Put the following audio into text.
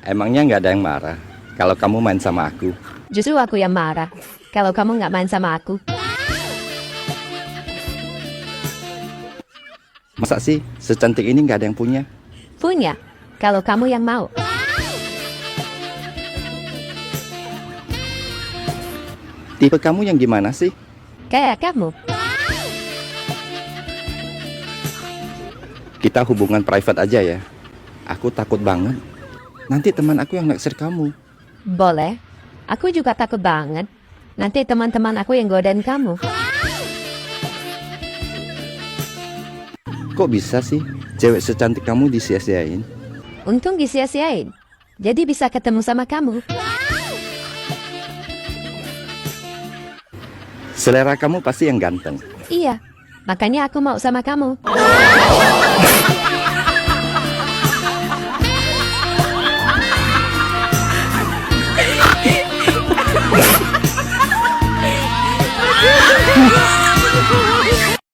Emangnya nggak ada yang marah kalau kamu main sama aku? Justru aku yang marah kalau kamu nggak main sama aku. Masa sih secantik ini nggak ada yang punya? Punya, kalau kamu yang mau. Tipe kamu yang gimana sih? Kayak kamu. Kita hubungan private aja ya. Aku takut banget. Nanti teman aku yang naksir kamu. Boleh. Aku juga takut banget. Nanti teman-teman aku yang godain kamu. Kok bisa sih cewek secantik kamu disia-siain? Untung disia-siain. Jadi bisa ketemu sama kamu. Selera kamu pasti yang ganteng. Iya, makanya aku mau sama kamu.